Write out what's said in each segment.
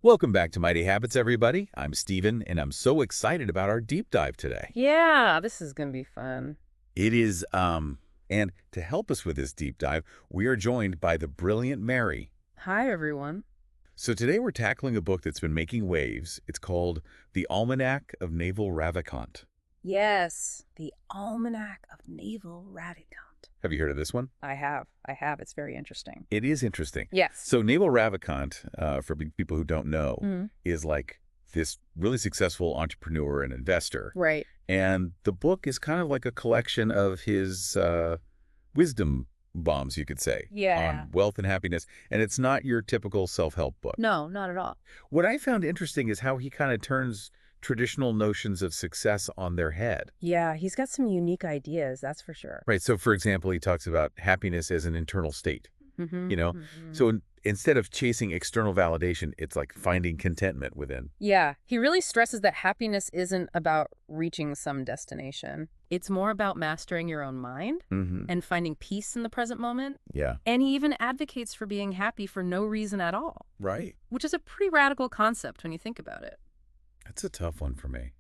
Welcome back to Mighty Habits, everybody. I'm Steven, and I'm so excited about our deep dive today. Yeah, this is going to be fun. It is, and to help us with this deep dive, we are joined by the brilliant Mary. Hi, everyone. So today we're tackling a book that's been making waves. It's called The Almanac of Naval Ravikant. Yes, the Almanac of Naval Ravikant. Have you heard of this one? I have. It's very interesting. It is interesting. Yes. So Naval Ravikant, for people who don't know, Mhm. is like this really successful entrepreneur and investor. Right. And the book is kind of like a collection of his wisdom bombs, you could say, Yeah. on wealth and happiness. And it's not your typical self-help book. No, not at all. What I found interesting is how he kind of turns traditional notions of success on their head. Yeah, he's got some unique ideas, that's for sure. Right. So, for example, he talks about happiness as an internal state, Mm-hmm. you know? So instead of chasing external validation, it's like finding contentment within. Yeah, he really stresses that happiness isn't about reaching some destination. It's more about mastering your own mind and finding peace in the present moment. Yeah. And he even advocates for being happy for no reason at all, Right. which is a pretty radical concept when you think about it. That's a tough one for me.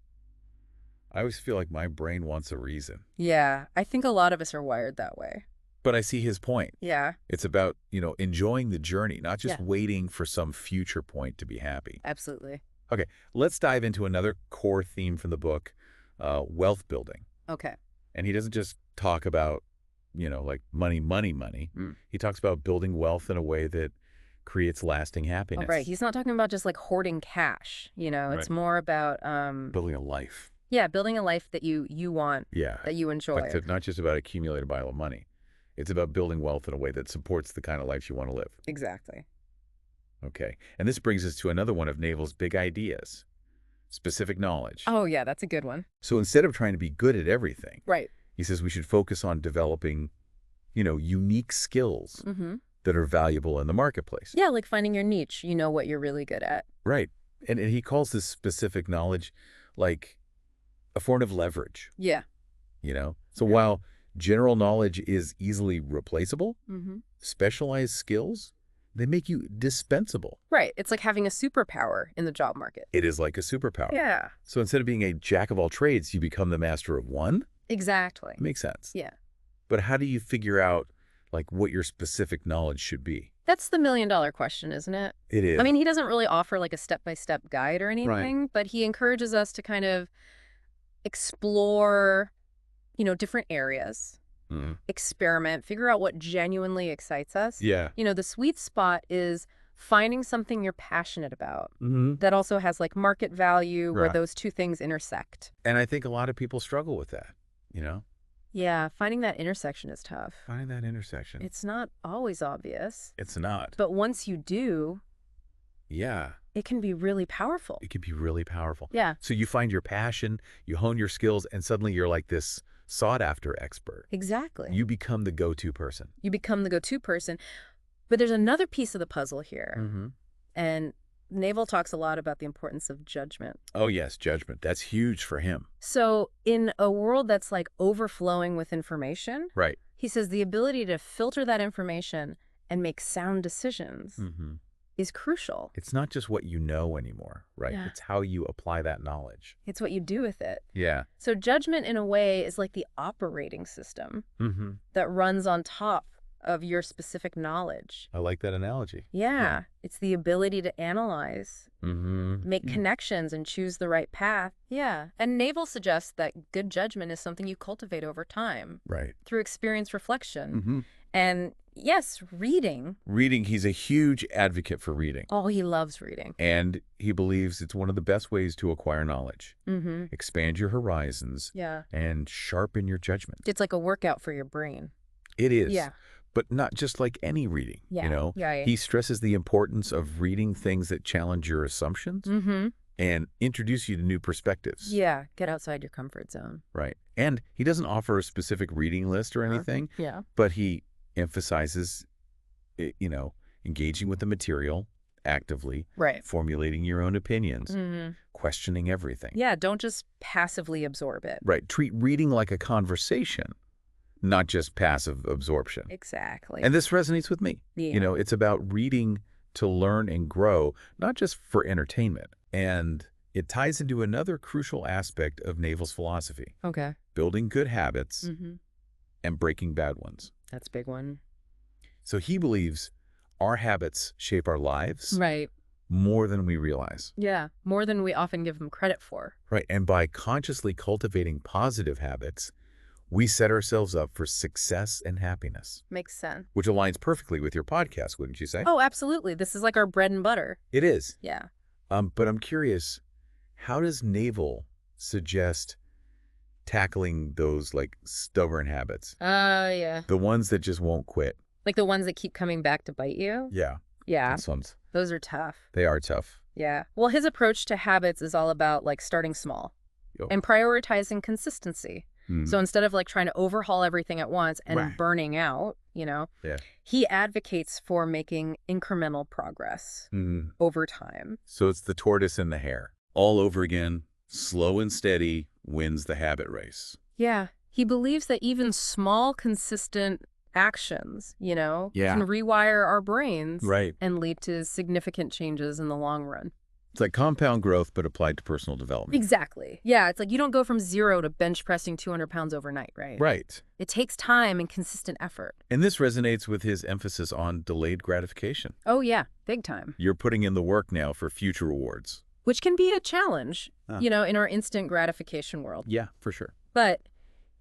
I always feel like my brain wants a reason. Yeah, I think a lot of us are wired that way. But I see his point. Yeah, It's about, enjoying the journey, not just Yeah. waiting for some future point to be happy. absolutely. Okay, let's dive into another core theme from the book, wealth building. Okay. And he doesn't just talk about, like money. Mm. He talks about building wealth in a way that creates lasting Oh, happiness. right. He's not talking about just like hoarding cash, It's Right. more about Building a life. yeah, building a life that you want, Yeah. that you enjoy. Like it's not just about accumulating a pile of money. It's about building wealth in a way that supports the kind of life you want to live. Exactly. Okay. And this brings us to another one of Naval's big ideas, specific knowledge. Oh, yeah, that's a good one. So instead of trying to be good at everything, Right. he says we should focus on developing, unique skills Mm-hmm. that are valuable in the marketplace. Yeah, like finding your niche. You know what you're really good at. Right. And he calls this specific knowledge like a form of leverage, Yeah. So while general knowledge is easily replaceable, Mm-hmm. specialized skills, they make you dispensable. Right. It's like having a superpower in the job market. It is like a superpower. Yeah. So instead of being a jack of all trades, you become the master of one? Exactly. Makes sense. Yeah. But how do you figure out like what your specific knowledge should be? That's the million-dollar question, isn't it? It is. I mean, he doesn't really offer like a step-by-step guide or anything, but he encourages us to kind of explore, different areas, Mhm. experiment, figure out what genuinely excites us. Yeah. The sweet spot is finding something you're passionate about Mm-hmm. that also has like market value where Right. those two things intersect. And I think a lot of people struggle with that, Yeah, finding that intersection is tough. finding that intersection. It's not always obvious, It's not. but once you do, Yeah. it can be really powerful. It can be really powerful. Yeah, So you find your passion, you hone your skills, and suddenly you're like this sought-after expert. exactly. You become the go-to person. You become the go-to person. But there's another piece of the puzzle here. Mm-hmm. And Naval talks a lot about the importance of judgment. Oh, yes, judgment. That's huge for him. So in a world that's like overflowing with information, Right. he says the ability to filter that information and make sound decisions Mm-hmm. is crucial. It's not just what you know anymore, right? Yeah. It's how you apply that knowledge. It's what you do with it. Yeah. So judgment, in a way, is like the operating system Mm-hmm. that runs on top of your specific knowledge. I like that analogy. Yeah, it's the ability to analyze, Mm-hmm. make connections, and choose the right path. Yeah. And Naval suggests that good judgment is something you cultivate over time Right. through experience reflection. Mm-hmm. And yes, reading. Reading, he's a huge advocate for reading. Oh, he loves reading. And he believes it's one of the best ways to acquire knowledge. Mm-hmm. Expand your horizons Yeah. and sharpen your judgment. It's like a workout for your brain. It is. Yeah. But not just like any reading, Yeah. Yeah. He stresses the importance of reading things that challenge your assumptions Mm-hmm. and introduce you to new perspectives. Yeah. Get outside your comfort zone. Right. And he doesn't offer a specific reading list or anything, Yeah. but he emphasizes, engaging with the material actively, Right. formulating your own opinions, Mm-hmm. questioning everything. Yeah. Don't just passively absorb it. Right. Treat reading like a conversation, not just passive absorption. Exactly. And this resonates with me. yeah. It's about reading to learn and grow, not just for entertainment. And it ties into another crucial aspect of Naval's philosophy, Okay. building good habits Mm-hmm. and breaking bad ones. That's a big one. So he believes our habits shape our lives Right. more than we realize. Yeah. More than we often give them credit for. Right. And by consciously cultivating positive habits, we set ourselves up for success and happiness, Makes sense. which aligns perfectly with your podcast, wouldn't you say? Oh, absolutely. This is like our bread and butter. It is. Yeah. But I'm curious, how does Naval suggest tackling those like stubborn habits? Yeah. The ones that just won't quit. Like the ones that keep coming back to bite you? Yeah. Yeah. Those ones. Those are tough. They are tough. Yeah. Well, his approach to habits is all about like starting small Yo. and prioritizing consistency. So instead of like trying to overhaul everything at once and Right. burning out, Yeah. he advocates for making incremental progress over time. So it's the tortoise and the hare. All over again, slow and steady wins the habit race. Yeah. He believes that even small, consistent actions, Yeah. can rewire our brains Right. and lead to significant changes in the long run. It's like compound growth, but applied to personal development. Exactly. Yeah, it's like you don't go from 0 to bench pressing 200 pounds overnight, right? Right. It takes time and consistent effort. And this resonates with his emphasis on delayed gratification. Oh, yeah, big time. You're putting in the work now for future rewards. Which can be a challenge, Huh. in our instant gratification world. Yeah, for sure. But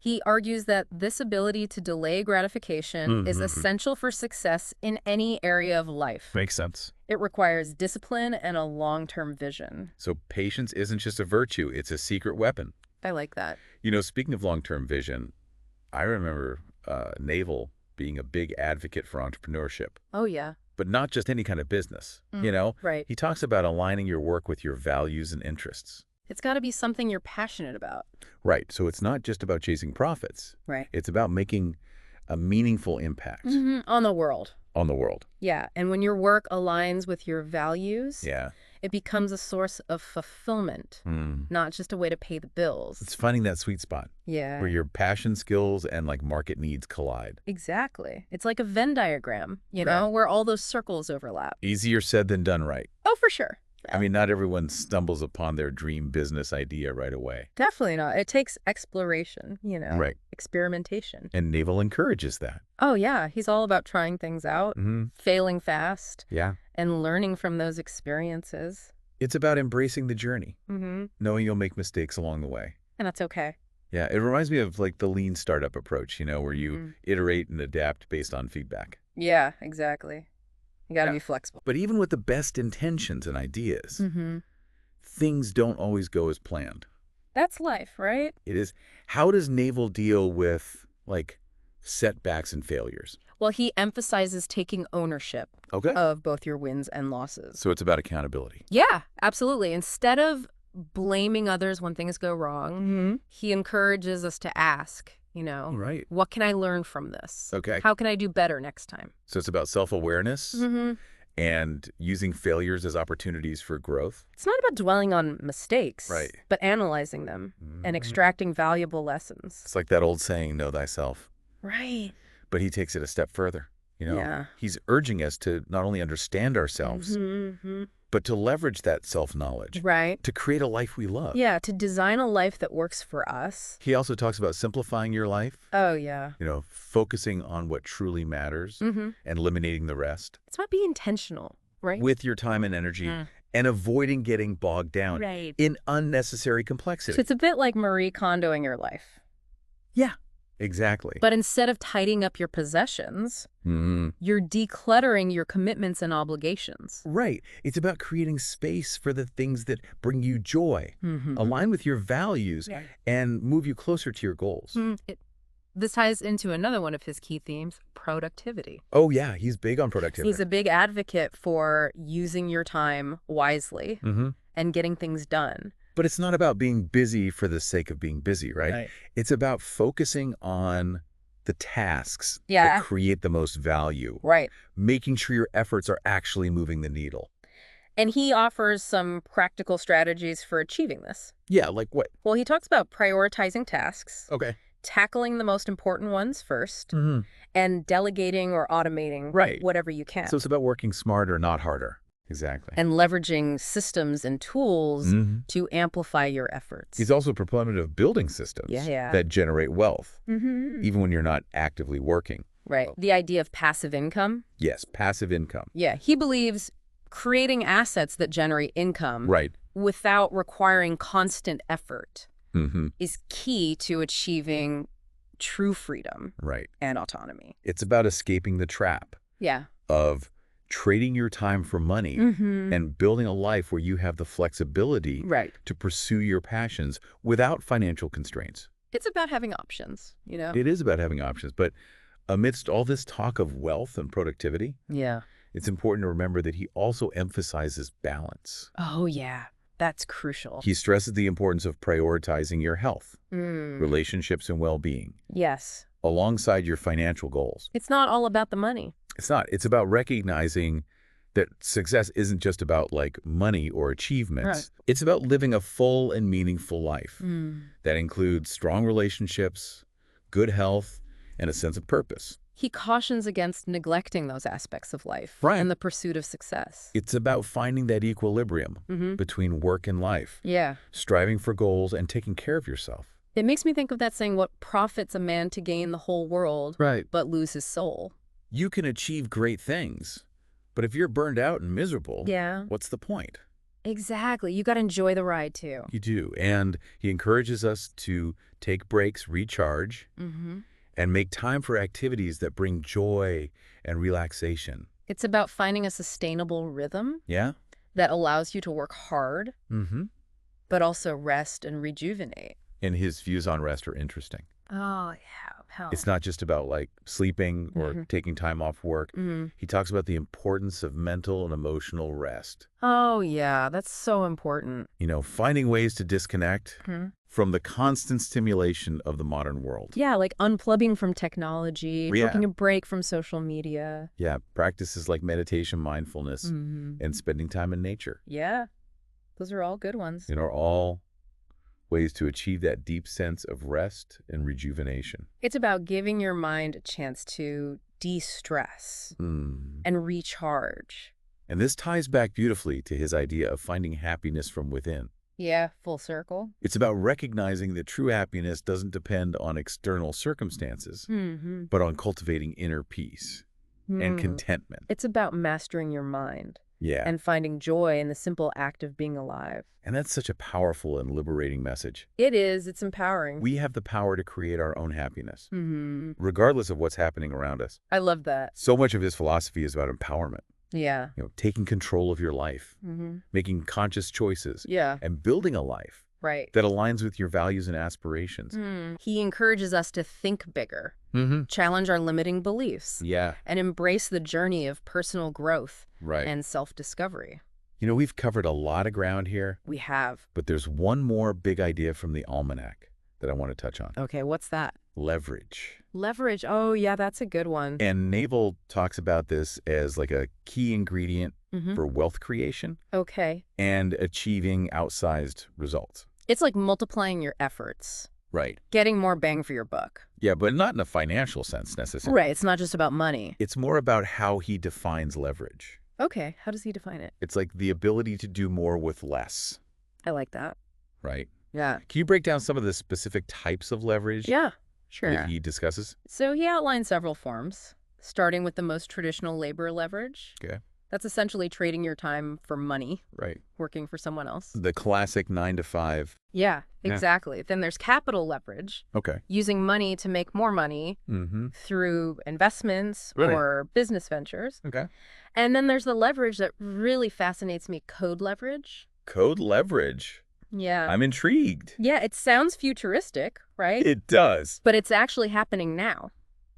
he argues that this ability to delay gratification is essential for success in any area of life. Makes sense. It requires discipline and a long-term vision. So patience isn't just a virtue, it's a secret weapon. I like that. Speaking of long-term vision, I remember Naval being a big advocate for entrepreneurship, Oh, yeah. but not just any kind of business. Right. He talks about aligning your work with your values and interests. It's got to be something you're passionate about. Right. So it's not just about chasing profits. Right. It's about making a meaningful impact On the world. on the world. Yeah. And when your work aligns with your values, Yeah. it becomes a source of fulfillment, not just a way to pay the bills. It's finding that sweet spot Yeah. where your passion, skills, and like market needs collide. Exactly. It's like a Venn diagram, Right. where all those circles overlap. Easier said than done right. Oh, for sure. I mean, not everyone stumbles upon their dream business idea right away. Definitely not. It takes exploration, Right. experimentation. And Naval encourages that. Oh, yeah. He's all about trying things out, failing fast, Yeah. and learning from those experiences. It's about embracing the journey, Mm-hmm. knowing you'll make mistakes along the way. And that's okay. Yeah, it reminds me of like the lean startup approach, where you iterate and adapt based on feedback. Yeah, exactly. You got to Yeah. be flexible. But even with the best intentions and ideas, Mm-hmm. things don't always go as planned. That's life, right? It is. How does Naval deal with like setbacks and failures? Well, he emphasizes taking ownership Okay. of both your wins and losses. So it's about accountability. Yeah, absolutely. Instead of blaming others when things go wrong, he encourages us to ask, Right. what can I learn from this? Okay. How can I do better next time? So it's about self-awareness and using failures as opportunities for growth. It's not about dwelling on mistakes, Right. but analyzing them and extracting valuable lessons. It's like that old saying, know thyself. Right. But he takes it a step further. Yeah. He's urging us to not only understand ourselves, but to leverage that self-knowledge Right. to create a life we love. Yeah, to design a life that works for us. He also talks about simplifying your life, Oh, yeah. focusing on what truly matters and eliminating the rest It's about being intentional, right? with your time and energy and avoiding getting bogged down Right. in unnecessary So complexity. it's a bit like Marie Kondoing your life. Yeah, exactly. But instead of tidying up your possessions, you're decluttering your commitments and obligations. Right. It's about creating space for the things that bring you joy, align with your values, and move you closer to your goals. This ties into another one of his key themes, productivity. Oh, yeah. He's big on productivity. He's a big advocate for using your time wisely and getting things done. But it's not about being busy for the sake of being busy, right? It's about focusing on the tasks that create the most value. Right. Making sure your efforts are actually moving the needle. And he offers some practical strategies for achieving this. Yeah, like what? Well, he talks about prioritizing tasks, Okay. tackling the most important ones first, and delegating or automating whatever you can. So it's about working smarter, not harder. Exactly. And leveraging systems and tools to amplify your efforts. He's also a proponent of building systems that generate wealth, even when you're not actively working. Right. The idea of passive income. Yes, passive income. Yeah, he believes creating assets that generate income without requiring constant effort is key to achieving true freedom and autonomy. It's about escaping the trap of trading your time for money and building a life where you have the flexibility to pursue your passions without financial constraints. It's about having options, you know? It is about having options, but amidst all this talk of wealth and productivity, it's important to remember that he also emphasizes balance. Oh, yeah. That's crucial. He stresses the importance of prioritizing your health, relationships, and well-being. Yes. Alongside your financial goals. It's not all about the money. It's not. It's about recognizing that success isn't just about like money or achievements. It's about living a full and meaningful life that includes strong relationships, good health, and a sense of purpose. He cautions against neglecting those aspects of life in the pursuit of success. It's about finding that equilibrium between work and life, striving for goals and taking care of yourself. It makes me think of that saying, what profits a man to gain the whole world but lose his soul? You can achieve great things, but if you're burned out and miserable, what's the point? Exactly. You got to enjoy the ride, too. You do. And he encourages us to take breaks, recharge, and make time for activities that bring joy and relaxation. It's about finding a sustainable rhythm that allows you to work hard, but also rest and rejuvenate. And his views on rest are interesting. Oh, yeah. It's not just about like sleeping or taking time off work. He talks about the importance of mental and emotional rest. Oh, yeah. That's so important. You know, finding ways to disconnect from the constant stimulation of the modern world. Yeah, like unplugging from technology, taking a break from social media. Yeah, practices like meditation, mindfulness, and spending time in nature. Yeah, those are all good ones. You know, are all ways to achieve that deep sense of rest and rejuvenation. It's about giving your mind a chance to de-stress and recharge. And this ties back beautifully to his idea of finding happiness from within. Yeah, full circle. It's about recognizing that true happiness doesn't depend on external circumstances, but on cultivating inner peace and contentment. It's about mastering your mind. Yeah. And finding joy in the simple act of being alive. And that's such a powerful and liberating message. It is. It's empowering. We have the power to create our own happiness, regardless of what's happening around us. I love that. So much of his philosophy is about empowerment. Yeah. You know, taking control of your life, making conscious choices, and building a life that aligns with your values and aspirations. He encourages us to think bigger, challenge our limiting beliefs, and embrace the journey of personal growth and self-discovery. You know, we've covered a lot of ground here. We have. But there's one more big idea from the Almanac that I want to touch on. Okay, what's that? Leverage. Leverage. Oh, yeah, that's a good one. And Naval talks about this as like a key ingredient for wealth creation. Okay. And achieving outsized results. It's like multiplying your efforts. Right. Getting more bang for your buck. Yeah, but not in a financial sense necessarily. Right. It's not just about money. It's more about how he defines leverage. Okay. How does he define it? It's like the ability to do more with less. I like that. Right? Yeah. Can you break down some of the specific types of leverage? Yeah, sure. That he discusses? So he outlines several forms, starting with the most traditional labor leverage. Okay. That's essentially trading your time for money. Right. Working for someone else. The classic 9 to 5. Yeah, exactly. Then there's capital leverage. Okay. Using money to make more money through investments or business ventures. Okay. And then there's the leverage that really fascinates me, code leverage. Code leverage? Yeah. I'm intrigued. Yeah, it sounds futuristic, right? It does. But it's actually happening now.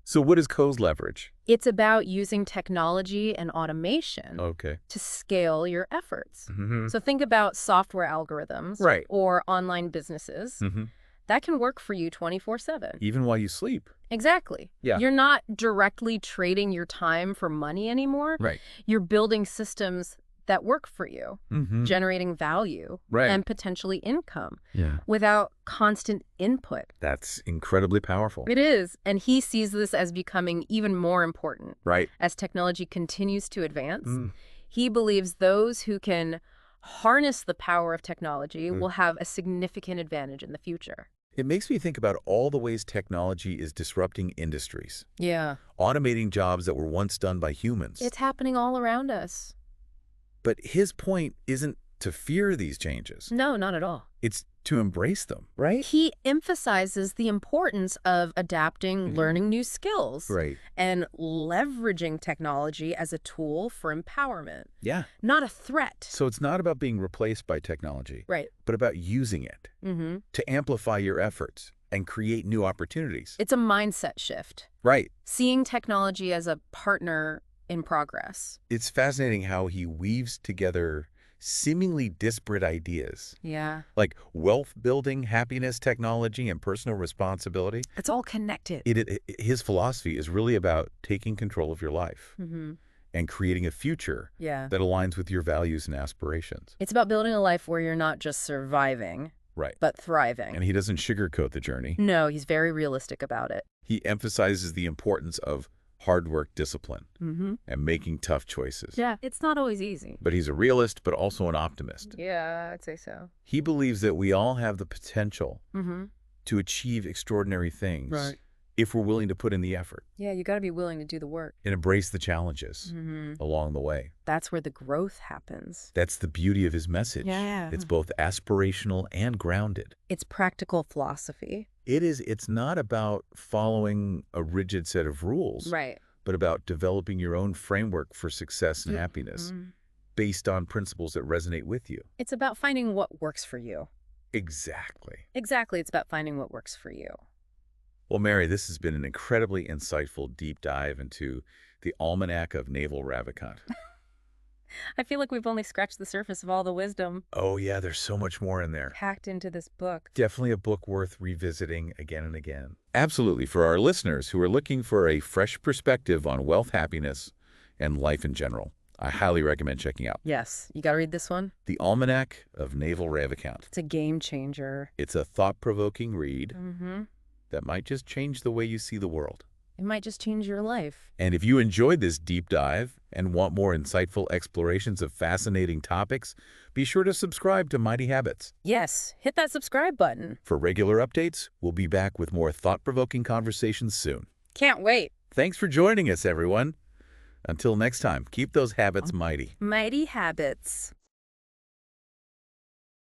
So what is code leverage? It's about using technology and automation to scale your efforts. So think about software algorithms or online businesses. That can work for you 24/7. Even while you sleep. Exactly. Yeah. You're not directly trading your time for money anymore. Right. You're building systems that work for you, generating value and potentially income without constant input. That's incredibly powerful. It is. And he sees this as becoming even more important. As technology continues to advance, he believes those who can harness the power of technology will have a significant advantage in the future. It makes me think about all the ways technology is disrupting industries. Yeah. Automating jobs that were once done by humans. It's happening all around us. But his point isn't to fear these changes. No, not at all. It's to embrace them, right? He emphasizes the importance of adapting, learning new skills, and leveraging technology as a tool for empowerment. Yeah. Not a threat. So it's not about being replaced by technology, but about using it to amplify your efforts and create new opportunities. It's a mindset shift. Seeing technology as a partner in progress. It's fascinating how he weaves together seemingly disparate ideas. Yeah. Like wealth building, happiness, technology, and personal responsibility. It's all connected. His philosophy is really about taking control of your life and creating a future that aligns with your values and aspirations. It's about building a life where you're not just surviving, but thriving. And he doesn't sugarcoat the journey. No, he's very realistic about it. He emphasizes the importance of hard work, discipline, and making tough choices. Yeah, it's not always easy. But he's a realist, but also an optimist. Yeah, I'd say so. He believes that we all have the potential to achieve extraordinary things if we're willing to put in the effort. Yeah, you got to be willing to do the work. And embrace the challenges along the way. That's where the growth happens. That's the beauty of his message. Yeah. It's both aspirational and grounded. It's practical philosophy. It's not about following a rigid set of rules, but about developing your own framework for success and happiness based on principles that resonate with you. It's about finding what works for you. Exactly. Exactly. It's about finding what works for you. Well, Mary, this has been an incredibly insightful deep dive into the Almanac of Naval Ravikant. I feel like we've only scratched the surface of all the wisdom. Oh, yeah, there's so much more in there. Packed into this book. Definitely a book worth revisiting again and again. Absolutely. For our listeners who are looking for a fresh perspective on wealth, happiness, and life in general, I highly recommend checking out. Yes. You got to read this one. The Almanac of Naval Ravikant. It's a game changer. It's a thought-provoking read that might just change the way you see the world. It might just change your life. And if you enjoyed this deep dive and want more insightful explorations of fascinating topics, be sure to subscribe to Mighty Habits. Yes, hit that subscribe button. For regular updates, we'll be back with more thought-provoking conversations soon. Can't wait. Thanks for joining us, everyone. Until next time, keep those habits mighty. Mighty Habits.